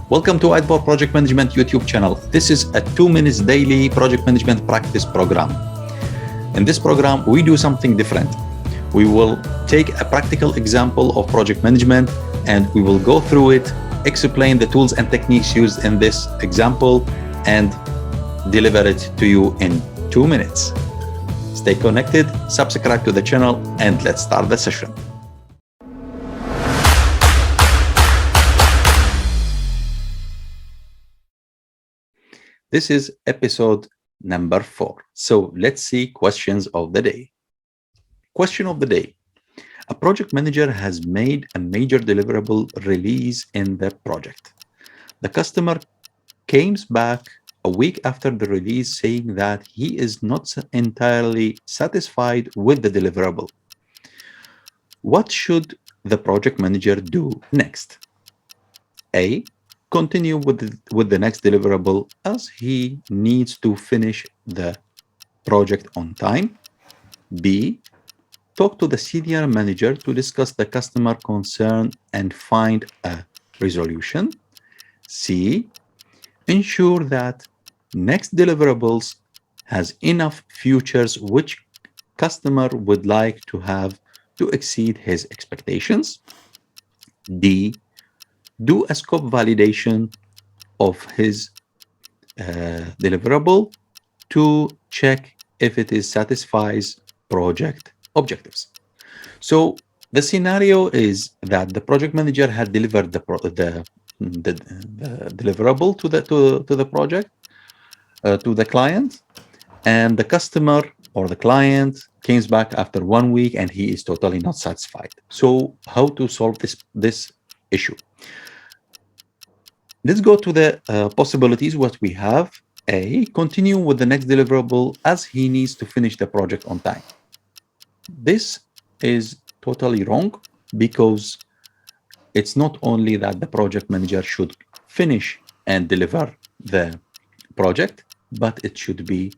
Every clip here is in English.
Welcome to WHITEBOARD Project Management YouTube channel. This is a 2 minutes daily project management practice program. In this program, we do something different. We will take a practical example of project management and we will go through it, explain the tools and techniques used in this example, and deliver it to you in 2 minutes. Stay connected, subscribe to the channel, and let's start the session. This is episode number 4. So let's see questions of the day. Question of the day. A project manager has made a major deliverable release in the project. The customer came back a week after the release saying that he is not entirely satisfied with the deliverable. What should the project manager do next? A. Continue with the next deliverable as he needs to finish the project on time. B. Talk to the senior manager to discuss the customer concern and find a resolution. C. Ensure that next deliverables has enough features which customer would like to have to exceed his expectations. D. Do a scope validation of his deliverable to check if it satisfies project objectives. So the scenario is that the project manager had delivered the deliverable to the project to the client, and the customer or the client came back after 1 week and he is totally not satisfied. So how to solve this issue? Let's go to the possibilities what we have. A. Continue with the next deliverable as he needs to finish the project on time. This is totally wrong because it's not only that the project manager should finish and deliver the project, but it should be,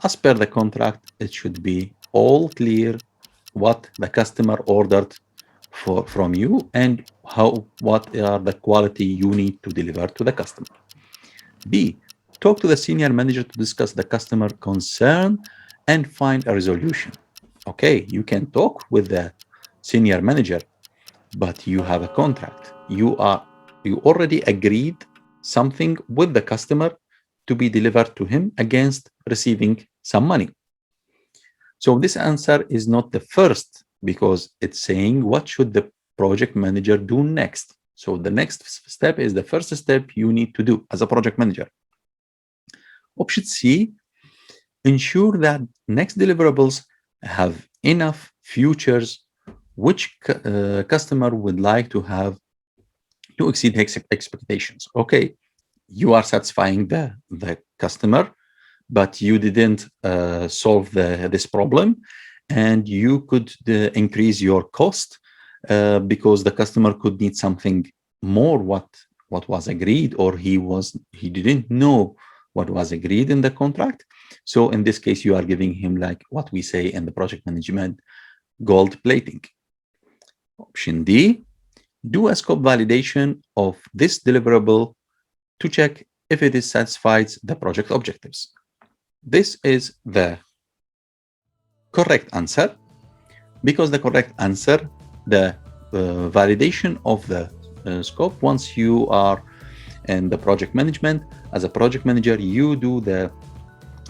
as per the contract, it should be all clear what the customer ordered from you and what are the quality you need to deliver to the customer. B. Talk to the senior manager to discuss the customer concern and find a resolution. Okay, you can talk with the senior manager, but you have a contract. You already agreed something with the customer to be delivered to him against receiving some money. So this answer is not the first, because it's saying what should the project manager do next. So the next step is the first step you need to do as a project manager. Option C, ensure that next deliverables have enough features which customer would like to have to exceed his expectations. Okay, you are satisfying the customer, but you didn't solve this problem, and you could increase your cost because the customer could need something more what was agreed, or he didn't know what was agreed in the contract. So in this case, you are giving him, like what we say in the project management, gold plating. Option D, do a scope validation of this deliverable to check if it satisfies the project objectives. This is the correct answer, because the correct answer, the validation of the scope, once you are in the project management, as a project manager, you do the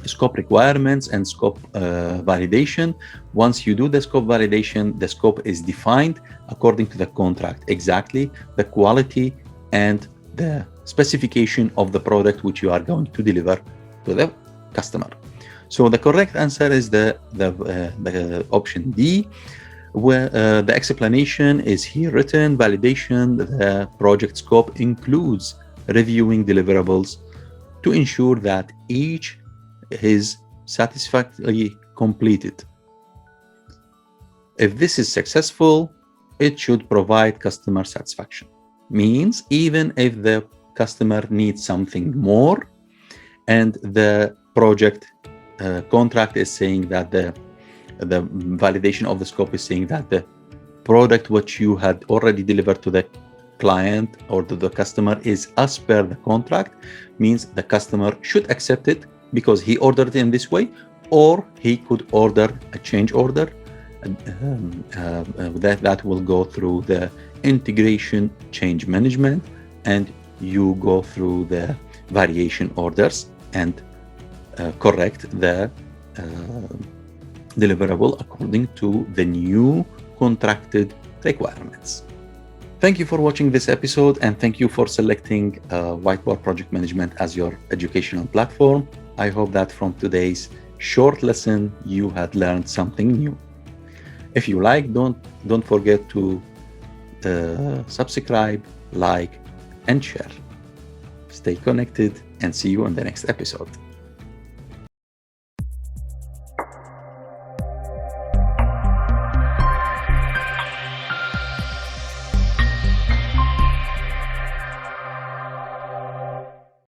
scope requirements and scope validation. Once you do the scope validation, the scope is defined according to the contract, exactly the quality and the specification of the product which you are going to deliver to the customer. So the correct answer is the option D, where the explanation is here written. Validation, the project scope includes reviewing deliverables to ensure that each is satisfactorily completed. If this is successful, it should provide customer satisfaction. Means even if the customer needs something more and the project contract is saying that the validation of the scope is saying that the product which you had already delivered to the client or the customer is as per the contract, means the customer should accept it because he ordered it in this way, or he could order a change order. That will go through the integration change management, and you go through the variation orders and correct the deliverable according to the new contracted requirements. Thank you for watching this episode, and thank you for selecting Whiteboard Project Management as your educational platform. I hope that from today's short lesson you had learned something new. If you like, don't forget to subscribe, like, and share. Stay connected, and see you in the next episode.